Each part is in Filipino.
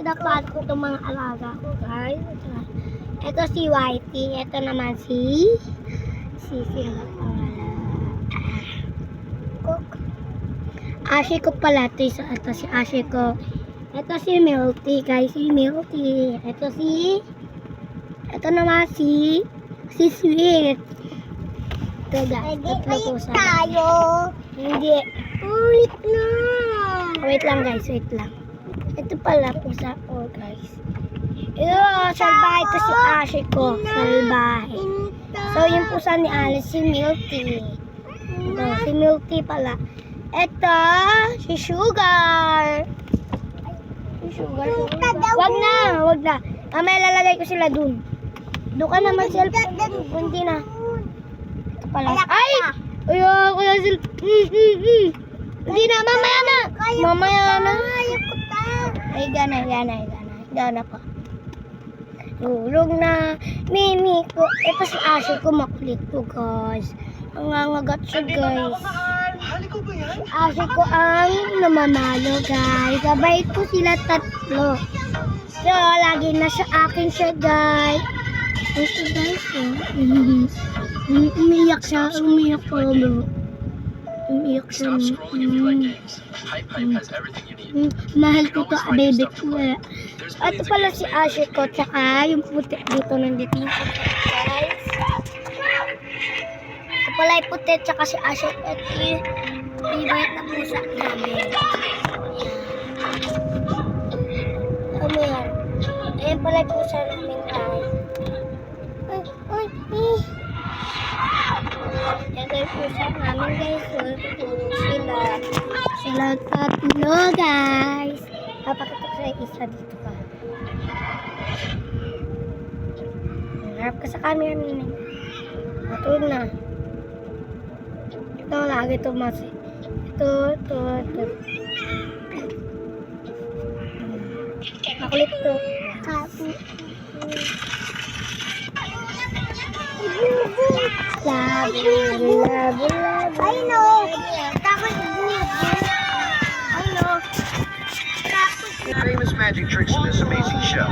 Pinapaan ko itong mga alaga ko, guys. Ito si Whitey. Ito naman si Cook. Ashi ko pala. Ito si Ashi ko. Ito si Milty, guys. Si Milty. Ito naman si Sweet. Ito, guys. Tatlo po sa tayo. Hindi. Ulit na. Wait lang, guys. Wait lang. Ito pala po sa guys. Ito, salbahe. Ito si Ashi ko. Salbahe. So, yung pusa ni Alice, si Milty. Ito, si Milty pala. Ito, si Sugar. Sugar. Wag na. Mamaya lalagay ko sila dun. Doon ka na mag-cellphone. Hindi na. Ito pala. Ay! Ayoko na Hindi na. Mamaya na. Ay, gana pa. Tulog na. Mimi ko. Ito si Ashi ko. Makulit ko, guys. Ang nangagat siya, guys. Si Ashi ko ang namamalo, guys. Sabay ko sila tatlo. So, lagi na sa akin siya, guys. Ito, guys. Umiyak siya. Umiyak siya. Mahal ko to, baby ko. Ito pala si Ashi ko. Tsaka yung puti dito nandito yung puti, guys. Ito pala yung puti. Tsaka si Ashi ko. Ito yung favorite na pusa namin. Ano yan? Ayan pala yung pusa namin, guys. Yan yung pusa namin, guys. Sila tatlo, guys. Papakita ko sa isa dito pa. Harap ka sa camera, Mimi. Matulog na. Ito, lagi ito mas. Ito. Makulit ito. Labo. I know. Famous magic tricks in this amazing show.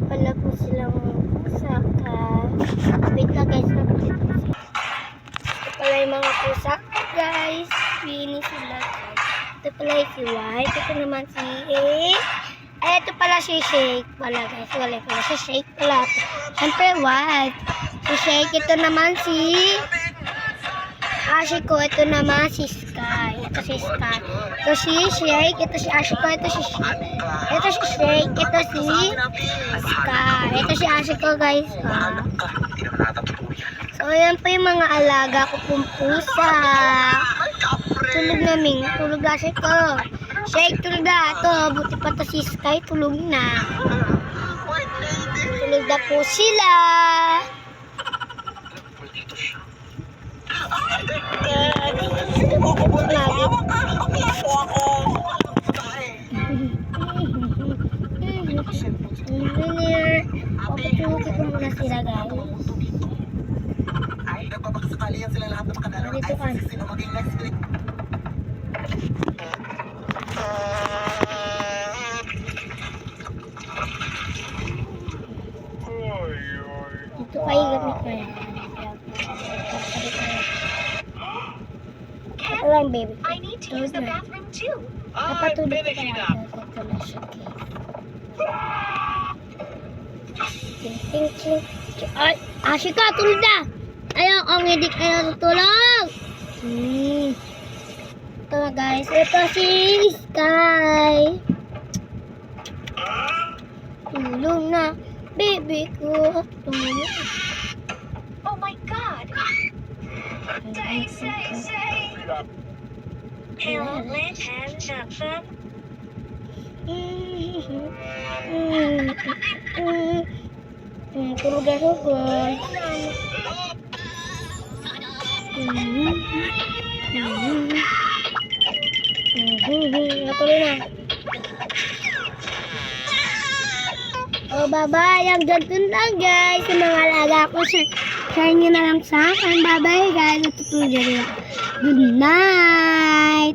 Pala po silang pusaka. Wait na, guys. Ito pala yung mga pusa, guys. Pini sila, guys. Ito pala yung si White. Ito naman si ito pala si Shake pala, guys. Wala pala si Shake pala. Siyempre, White. Si Shake. Ito naman si Ashi ko. Ito naman si Sky. Ito si Sky. Ito si Shake. Ito si Ashi ko. Ito si Shake. Ito si Shake. Ito si Sky. Ito si Ashi ko, guys. So, ayan po yung mga alaga ko pong pusa. Tulog na, Ming. Tulog na siya ko. Shake, tulog na. Ito, buti pa to si Sky. Tulog na. Tulog na po sila. Papatulog ko muna sila, guys. Nagpapakasakali yan sila lahat ng makalaro ng ICC sino maging next week. Ito kayo gamit ko yan. Ito lang, baby. I need to use the bathroom too. Napatulog ko lang. Ito na siya, Ting. Ay, Ashi ka, tulog na! Ayaw, hindi kayo tutulog! Ito na, guys. Ito si Sky. Tulog na. Baby ko. Tulog. Oh my God! Say. Hello, let's have some fun. Tulog ako, guys. Natuloy na. Oh, bye-bye. Ang ganun lang, guys. Sa mga alaga ko, share nyo na lang sa akin. Bye-bye, guys. Natutulog na. Good night.